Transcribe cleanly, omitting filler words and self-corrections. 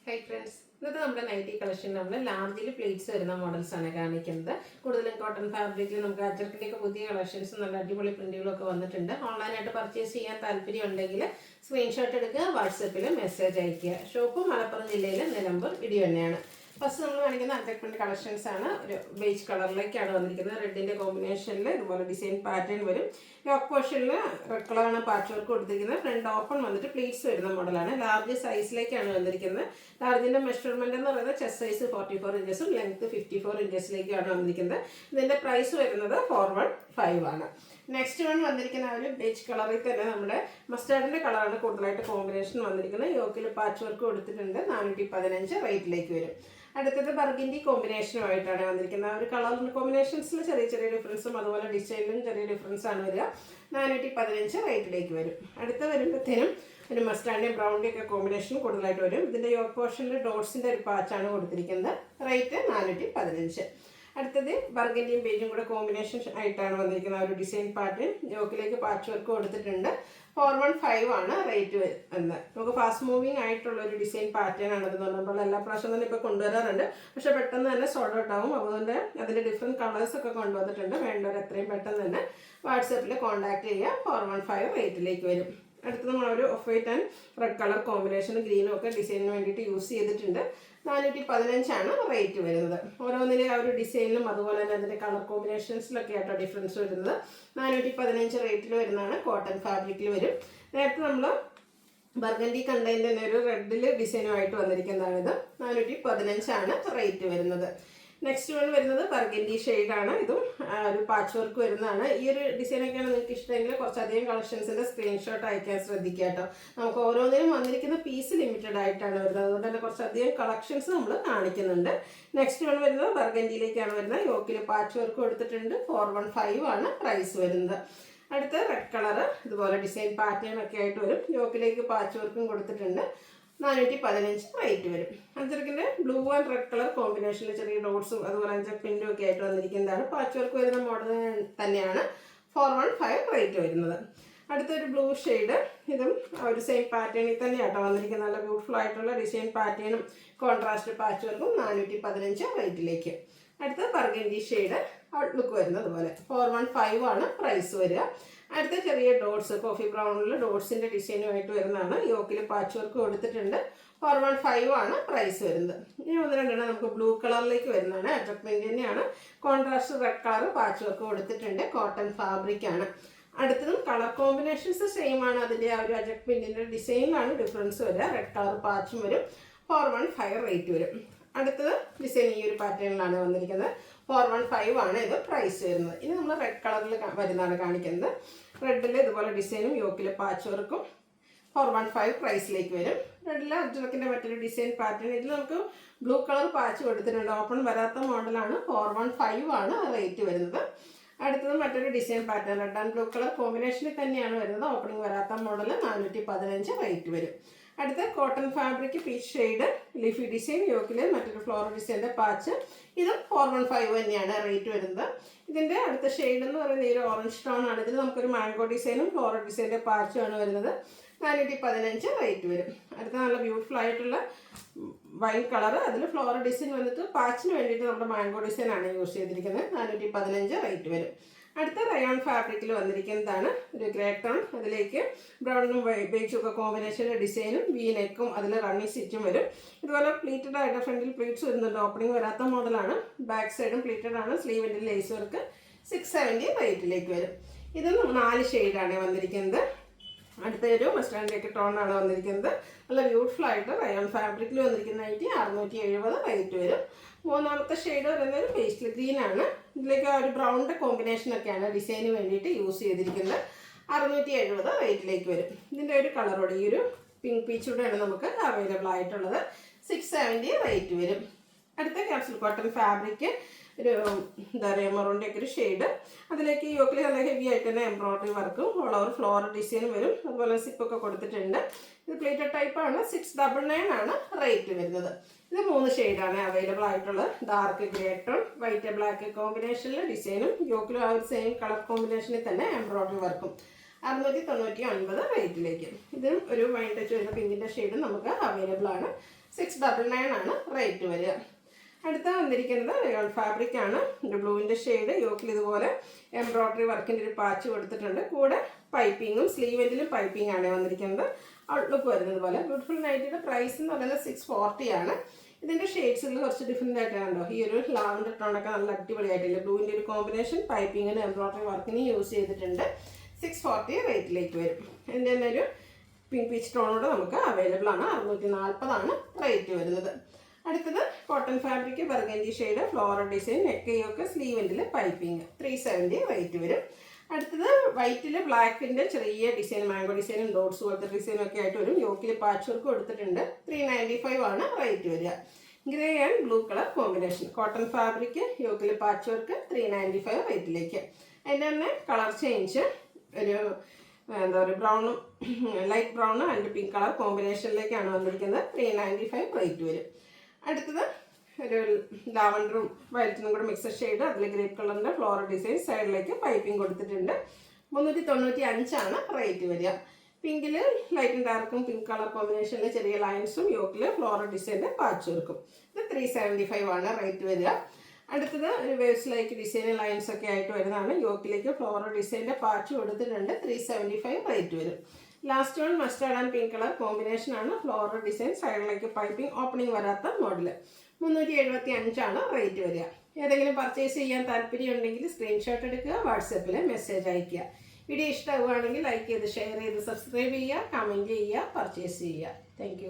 Hi friends, ഇന്നത്തെ നമ്മുടെ nightie collection നമ്മൾ ലാർജിൽ പ്ലേറ്റ്സ് വരുന്ന മോഡൽസ് ആണ് കാണിക്കുന്നത്. കൂടുതലും കോട്ടൺ ഫാബ്രിക്കിൽ നമുക്ക് അജർക്കിൻ്റെയൊക്കെ പുതിയ കളക്ഷൻസ് നല്ല അടിപൊളി പ്രിന്റുകളൊക്കെ വന്നിട്ടുണ്ട്. ഓൺലൈനായിട്ട് പർച്ചേസ് ചെയ്യാൻ താല്പര്യം ഉണ്ടെങ്കിൽ സ്ക്രീൻഷോട്ട് എടുക്കുക, വാട്സപ്പിൽ മെസ്സേജ് അയയ്ക്കുക. ഷോപ്പ് മലപ്പുറം ജില്ലയിലെ നിലമ്പൂർ ഇടി തന്നെയാണ്. ഫസ്റ്റ് നമ്മൾ കാണിക്കുന്ന അജർക്ക് പ്രിന്റ് കളക്ഷൻസ് ആണ്. ഒരു ബേജ് കളറിലേക്കാണ് വന്നിരിക്കുന്നത്. റെഡിൻ്റെ കോമ്പിനേഷനിൽ ഇതുപോലെ ഡിസൈൻ പാറ്റേൺ വരും. യോക്ക് പോർഷനിൽ റെഡ് കളറാണ് പാച്ച് വർക്ക് കൊടുത്തിരിക്കുന്നത്. ഫ്രണ്ട് ഓപ്പൺ വന്നിട്ട് പ്ലീറ്റ്സ് വരുന്ന മോഡലാണ്. ലാർജ് സൈസിലേക്കാണ് വന്നിരിക്കുന്നത്. ലാർജിൻ്റെ മെഷർമെന്റ് എന്ന് പറയുന്നത് ചെസ്റ്റ് സൈസ് 44 ഇഞ്ചസും ലെങ്ത് 54 ഇഞ്ചസിലേക്കാണ് വന്നിരിക്കുന്നത്. ഇതിൻ്റെ പ്രൈസ് വരുന്നത് 415 ആണ്. നെക്സ്റ്റ് വൺ വന്നിരിക്കുന്ന ഒരു ബേജ് കളറിൽ തന്നെ നമ്മുടെ മസ്റ്റാർഡിൻ്റെ കളറാണ് കൂടുതലായിട്ട് കോമ്പിനേഷൻ വന്നിരിക്കുന്നത്. യോക്കിൽ പാച്ച് വർക്ക് കൊടുത്തിട്ടുണ്ട്. 415 റേറ്റിലേക്ക് വരും. അടുത്തത് ബർഗിൻഡി കോമ്പിനേഷനുമായിട്ടാണ് വന്നിരിക്കുന്നത്. ഒരു കളർ കോമ്പിനേഷൻസിൽ ചെറിയ ചെറിയ ഡിഫറൻസും അതുപോലെ ഡിസൈനിലും ചെറിയ ഡിഫറൻസ് ആണ് വരിക. 415 റേറ്റിലേക്ക് വരും. അടുത്ത വരുമ്പോഴത്തേനും ഒരു മസ്റ്റാർഡിൻ്റെയും ബ്രൗണിൻ്റെ ഒക്കെ കോമ്പിനേഷൻ കൂടുതലായിട്ട് വരും. ഇതിൻ്റെ യോക്ക് പോർഷനിൽ ഡോട്ട്സിൻ്റെ ഒരു പാച്ചാണ് കൊടുത്തിരിക്കുന്നത്. റേറ്റ് 415. അടുത്തത് ബർഗൻഡിയും ബേജും കൂടെ കോമ്പിനേഷൻ ആയിട്ടാണ് വന്നിരിക്കുന്നത്. ഒരു ഡിസൈൻ പാറ്റേൺ യോക്കിലേക്ക് പാച്ച് വർക്ക് കൊടുത്തിട്ടുണ്ട്. 415 ആണ് റേറ്റ് വരുന്നത്. നമുക്ക് ഫാസ്റ്റ് മൂവിങ് ആയിട്ടുള്ള ഒരു ഡിസൈൻ പാറ്റേൺ ആണ്. അതെന്ന് പറഞ്ഞപ്പോൾ എല്ലാ പ്രാവശ്യം തന്നെ ഇപ്പോൾ കൊണ്ടുവരാറുണ്ട്. പക്ഷേ പെട്ടെന്ന് തന്നെ സോൾഡ് ഔട്ട് ആവും. അതുകൊണ്ട് അതിൻ്റെ ഡിഫറെൻറ്റ് കളേഴ്സൊക്കെ കൊണ്ടുവന്നിട്ടുണ്ട്. വേണ്ടവർ എത്രയും പെട്ടെന്ന് തന്നെ വാട്സാപ്പിൽ കോൺടാക്ട് ചെയ്യുക. 415 റേറ്റിലേക്ക് വരും. അടുത്ത് നമ്മളൊരു of white and red colour കോമ്പിനേഷനും ഗ്രീനും ഒക്കെ ഡിസൈനിന് വേണ്ടിയിട്ട് യൂസ് ചെയ്തിട്ടുണ്ട്. 415 ആണ് റേറ്റ് വരുന്നത്. ഓരോന്നിലെ ആ ഒരു ഡിസൈനിലും അതുപോലെ തന്നെ അതിൻ്റെ കളർ കോമ്പിനേഷൻസിലൊക്കെ ആയിട്ടോ ഡിഫറൻസ് വരുന്നത്. 415 റേറ്റിൽ വരുന്നതാണ്. കോട്ടൺ ഫാബ്രിക്കിൽ വരും. നേരത്തെ നമ്മൾ ബർഗൻഡി കണ്ടതിൻ്റെ തന്നെ ഒരു റെഡിൽ ഡിസൈനുമായിട്ട് വന്നിരിക്കുന്നതാണിത്. 415 ആണ് റേറ്റ് വരുന്നത്. നെക്സ്റ്റ് വൺ വരുന്നത് ബർഗൻഡി ഷെയ്ഡാണ്. ഇതും ഒരു പാച്ച് വർക്ക് വരുന്നതാണ്. ഈ ഒരു ഡിസൈനൊക്കെയാണ് നിങ്ങൾക്ക് ഇഷ്ടമെങ്കിൽ കുറച്ചധികം കളക്ഷൻസിൻ്റെ സ്ക്രീൻഷോട്ട് അയക്കാൻ ശ്രദ്ധിക്കുക കേട്ടോ. നമുക്ക് ഓരോന്നിനും വന്നിരിക്കുന്ന പീസ് ലിമിറ്റഡ് ആയിട്ടാണ് വരുന്നത്. അതുകൊണ്ട് തന്നെ കുറച്ചധികം കളക്ഷൻസ് നമ്മൾ കാണിക്കുന്നുണ്ട്. നെക്സ്റ്റ് വൺ വരുന്നത് ബർഗൻഡിയിലേക്കാണ് വരുന്നത്. യോക്കിൽ പാച്ച് വർക്ക് കൊടുത്തിട്ടുണ്ട്. 415 ആണ് പ്രൈസ് വരുന്നത്. അടുത്ത റെഡ് കളറ് ഇതുപോലെ ഡിസൈൻ പാറ്റേൺ ഒക്കെ ആയിട്ട് വരും. യോക്കിലേക്ക് പാച്ച് വർക്കും കൊടുത്തിട്ടുണ്ട്. 415 റേറ്റ് വരും. അഞ്ചർക്കിൻ്റെ ബ്ലൂ ആൻഡ് റെഡ് കളർ കോമ്പിനേഷനിൽ ചെറിയ ഡോട്ട്സും അതുപോലെ അഞ്ചർക്ക് പിന്നും ഒക്കെ ആയിട്ട് വന്നിരിക്കുന്നതാണ്. പാച്ച് വർക്ക് വരുന്ന മോഡൽ തന്നെയാണ്. 415 റേറ്റ് വരുന്നത്. അടുത്തൊരു ബ്ലൂ ഷെയ്ഡ്. ഇതും ഒരു സെയിം പാറ്റേണിൽ തന്നെയാട്ടോ വന്നിരിക്കുന്നത്. നല്ല ബ്യൂട്ടിഫുൾ ആയിട്ടുള്ള ഡിസൈൻ പാറ്റേണും കോൺട്രാസ്റ്റ് പാച്ച് വർക്കും. 415 റേറ്റിലേക്ക്. അടുത്ത ബർഗൻഡി ഷെയ്ഡ് ഔട്ട്ലുക്ക് വരുന്നത് പോലെ. 415 ആണ് പ്രൈസ് വരിക. അടുത്ത ചെറിയ ഡോട്ട്സ് കോഫി ബ്രൗണിൽ ഡോട്ട്സിൻ്റെ ഡിസൈനുമായിട്ട് വരുന്നതാണ്. യോക്കിൽ പാച്ച് വർക്ക് കൊടുത്തിട്ടുണ്ട്. 415 ആണ് പ്രൈസ് വരുന്നത്. ഇനി ഒന്ന് രണ്ടെണ്ണം നമുക്ക് ബ്ലൂ കളറിലേക്ക് വരുന്നതാണ്. അഡ്ജസ്റ്റ്മെൻറ്റ് തന്നെയാണ്. Contrast red colour patch work കൊടുത്തിട്ടുണ്ട്. കോട്ടൺ ഫാബ്രിക് ആണ്. അടുത്തതും കളർ കോമ്പിനേഷൻസ് സെയിം ആണ്. അതിൻ്റെ ആ ഒരു അഡ്ജസ്റ്റ്മെൻറ്റിൻ്റെ ഡിസൈനിലാണ് ഡിഫറൻസ് വരിക. റെഡ് കളർ പാച്ചും വരും. 415 റേറ്റ് വരും. അടുത്തത് ഡിസൈൻ ഈ ഒരു പാറ്റേണിലാണ് വന്നിരിക്കുന്നത്. 415 ആണ് ഇത് പ്രൈസ് വരുന്നത്. ഇനി നമ്മൾ റെഡ് കളറിൽ വരുന്നതാണ് കാണിക്കുന്നത്. റെഡിൽ ഇതുപോലെ ഡിസൈനും യോക്കിൽ പാച്ച് വർക്കും. 415 പ്രൈസിലേക്ക് വരും. റെഡിൽ അജ്രക്കിൻ്റെ മറ്റൊരു ഡിസൈൻ പാറ്റേൺ. ഇതിൽ നമുക്ക് ബ്ലൂ കളർ പാച്ച് കൊടുത്തിട്ടുണ്ട്. ഓപ്പൺ വരാത്ത മോഡലാണ്. 415 ആണ് റേറ്റ് വരുന്നത്. അടുത്തത് മറ്റൊരു design pattern. Red and blue colour കോമ്പിനേഷനിൽ തന്നെയാണ് വരുന്നത്. ഓപ്പണിംഗ് വരാത്ത മോഡൽ. 415 റേറ്റ് വരും. അടുത്ത cotton fabric peach shade leafy design. യോക്കിൽ മറ്റൊരു ഫ്ലോറൽ ഡിസൈൻ്റെ പാച്ച്. ഇതും 415 തന്നെയാണ് റേറ്റ് വരുന്നത്. ഇതിൻ്റെ അടുത്ത ഷെയ്ഡ് എന്ന് പറയുന്നത് ഈ ഒരു ഓറഞ്ച് ടോൺ ആണ്. ഇതിൽ നമുക്കൊരു മാംഗോ ഡിസൈനും ഫ്ലോറൽ ഡിസൈൻ്റെ പാച്ചുമാണ് വരുന്നത്. 415 റേറ്റ് വരും. അടുത്ത നല്ല ബ്യൂട്ടിഫുൾ ആയിട്ടുള്ള വൈൻ കളർ. അതിൽ ഫ്ലോറൽ ഡിസൈൻ വന്നിട്ട് പാച്ചിന് വേണ്ടിയിട്ട് നമ്മുടെ മാംഗോ ഡിസൈൻ ആണ് യൂസ് ചെയ്തിരിക്കുന്നത്. 415 റേറ്റ് വരും. അടുത്ത റയോൺ ഫാബ്രിക്കിൽ വന്നിരിക്കുന്നതാണ് ഒരു ഗ്രേ ടോൺ. അതിലേക്ക് ബ്രൗണും ബേജും ഒക്കെ കോമ്പിനേഷൻ്റെ ഡിസൈനും വി നെക്കും അതിൽ റണ്ണി സ്റ്റിച്ചും വരും. ഇതുപോലെ പ്ലീറ്റഡ് ആയിട്ട് ഫ്രണ്ടിൽ പ്ലീറ്റ്സ് വരുന്നുണ്ട്. ഓപ്പണിംഗ് വരാത്ത മോഡലാണ്. ബാക്ക് സൈഡും പ്ലീറ്റഡ് ആണ്. സ്ലീവിൻ്റെ ലേസ് വർക്ക്. 670 റേറ്റിലേക്ക് വരും. ഇത് 4 ഷെയ്ഡാണ് വന്നിരിക്കുന്നത്. അടുത്തൊരു മസ്റ്റാർഡിൻ്റെയൊക്കെ ടോണാണ് വന്നിരിക്കുന്നത്. നല്ല ബ്യൂട്ടിഫുൾ ആയിട്ട് റയോൺ ഫാബ്രിക്കിൽ വന്നിരിക്കുന്ന 670 റേറ്റ് വരും. മൂന്നാമത്തെ ഷെയ്ഡ് വരുന്നത് പേസ്റ്റൽ ഗ്രീൻ ആണ്. ഇതിലേക്ക് ആ ഒരു ബ്രൗണിൻ്റെ കോമ്പിനേഷനൊക്കെയാണ് ഡിസൈന് വേണ്ടിയിട്ട് യൂസ് ചെയ്തിരിക്കുന്നത്. 670 റേറ്റിലേക്ക് വരും. ഇതിൻ്റെ ഒരു കളറോടെ ഈ ഒരു പിങ്ക് പീച്ചൂടെയാണ് നമുക്ക് അവൈലബിൾ ആയിട്ടുള്ളത്. 670 റേറ്റ് വരും. അടുത്ത ക്യാപ്സുൽ കോട്ടൺ ഫാബ്രിക് ഒരു എന്താ പറയുക മെറൂണിൻ്റെ ഒക്കെ ഒരു ഷെയ്ഡ്. അതിലേക്ക് യോക്കിൽ നല്ല ഹെവി ആയിട്ട് തന്നെ എംബ്രോയ്ഡറി വർക്കും ഓൾ ഓവർ ഫ്ലോറൽ ഡിസൈനും വരും. അതുപോലെ സിപ്പൊക്കെ കൊടുത്തിട്ടുണ്ട്. ഇത് പ്ലേറ്റഡ് ടൈപ്പാണ്. 699 ആണ് റേറ്റ് വരുന്നത്. ഇത് 3 ഷെയ്ഡാണ് അവൈലബിൾ ആയിട്ടുള്ളത്. Dark grey tone white black കോമ്പിനേഷനിൽ ഡിസൈനും യോക്കിലും ആ ഒരു സെയിം കളർ കോമ്പിനേഷനിൽ തന്നെ എംബ്രോയ്ഡറി വർക്കും. 699 റേറ്റിലേക്ക്. ഇതും ഒരു വൈൻ ടച്ച് വരുന്ന പിങ്കിൻ്റെ ഷെയ്ഡും നമുക്ക് അവൈലബിൾ ആണ്. 699 ആണ് റേറ്റ് വരിക. അടുത്ത വന്നിരിക്കുന്നത് റിയോൾ ഫാബ്രിക് ആണ്. ഒരു ബ്ലൂവിൻ്റെ ഷെയ്ഡ്, യോക്കിൽ ഇതുപോലെ എംബ്രോയ്ഡറി വർക്കിൻ്റെ ഒരു പാച്ച് കൊടുത്തിട്ടുണ്ട്. കൂടെ പൈപ്പിങ്ങും സ്ലീവെൻറ്റിലും പൈപ്പിംഗ് ആണ് വന്നിരിക്കുന്നത്. ഔട്ട്ലുക്ക് വരുന്നത് പോലെ. ബ്യൂട്ടിഫുൾ നൈറ്റിയുടെ പ്രൈസ് എന്ന് പറയുന്നത് 640 ആണ്. ഇതിൻ്റെ ഷെയ്ഡ്സുകൾ കുറച്ച് ഡിഫറെൻ്റ് ആയിട്ടാണല്ലോ. ഈ ഒരു ലാവൻഡർ ടോണൊക്കെ നല്ല അടിപൊളിയായിട്ടില്ല. ബ്ലൂവിൻ്റെ ഒരു കോമ്പിനേഷൻ പൈപ്പിങ്ങിന് എംബ്രോയ്ഡറി വർക്കിന് യൂസ് ചെയ്തിട്ടുണ്ട്. 640 റേറ്റിലേക്ക് വരും. എൻ്റെ തന്നെ ഒരു പിങ്ക് പീച്ച് ടോണോട് നമുക്ക് അവൈലബിൾ ആണ്. 640 ആണ് റേറ്റ് വരുന്നത്. അടുത്തത് cotton fabric burgundy shade, floral design, നെക്കയൊക്കെ സ്ലീവെൻറ്റിൽ പൈപ്പിംഗ്, 370 റേറ്റ് വരും. അടുത്തത് വൈറ്റിൽ ബ്ലാക്കിൻ്റെ ചെറിയ ഡിസൈൻ, മാംഗോ ഡിസൈനും ഡോട്ട്സ് പോലത്തെ ഡിസൈനും ഒക്കെ ആയിട്ട് വരും. യോക്കിൽ പാച്ച് വർക്ക് കൊടുത്തിട്ടുണ്ട്. 395 ആണ് റേറ്റ് വരിക. Grey and blue colour combination, cotton fabric, യോക്കിൽ പാച്ച് വർക്ക്, 395 റേറ്റിലേക്ക്. അതിൻ്റെ തന്നെ കളർ ചേഞ്ച് ഒരു എന്താ പറയുക, ബ്രൗണും light brown and pink colour കോമ്പിനേഷനിലേക്കാണ് വന്നിരിക്കുന്നത്. 395 റേറ്റ് വരും. അടുത്തത് ഒരു ലാവൻഡറും വയലറ്റിനും കൂടെ മിക്സഡ് ഷെയ്ഡ്, അതിൽ ഗ്രേപ്പ് കളറിൻ്റെ ഫ്ലോറൽ ഡിസൈൻ, സൈഡിലേക്ക് പൈപ്പിംഗ് കൊടുത്തിട്ടുണ്ട്. 395 ആണ് റേറ്റ് വരിക. പിങ്കിൽ ലൈറ്റും ഡാർക്കും പിങ്ക് കളർ കോമ്പിനേഷനിൽ ചെറിയ ലൈൻസും യോക്കിൽ ഫ്ലോറൽ ഡിസൈൻ്റെ പാച്ച് വർക്കും. ഇത് 375 ആണ് റേറ്റ് വരിക. അടുത്തത് ഒരു വേവ്സ് ലൈക്ക് ഡിസൈൻ ലൈൻസ് ഒക്കെ ആയിട്ട് വരുന്നതാണ്. യോക്കിലേക്ക് ഫ്ലോറൽ ഡിസൈൻ്റെ പാച്ച് കൊടുത്തിട്ടുണ്ട്. 375 റേറ്റ് വരും. Last one mustard and pink colour combination ആണ്. ഫ്ലോറൽ ഡിസൈൻ, സൈഡിലേക്ക് പൈപ്പിംഗ്, ഓപ്പണിംഗ് വരാത്ത മോഡൽ. 375 ആണ് റേറ്റ് വരിക. ഏതെങ്കിലും പർച്ചേസ് ചെയ്യാൻ താല്പര്യമുണ്ടെങ്കിൽ സ്ക്രീൻഷോട്ട് എടുക്കുക, വാട്സാപ്പിൽ മെസ്സേജ് അയയ്ക്കുക. വീഡിയോ ഇഷ്ടമാവുകയാണെങ്കിൽ ലൈക്ക് ചെയ്ത് ഷെയർ ചെയ്ത് സബ്സ്ക്രൈബ് ചെയ്യുക, കമൻറ്റ് ചെയ്യുക, പർച്ചേസ് ചെയ്യുക. താങ്ക്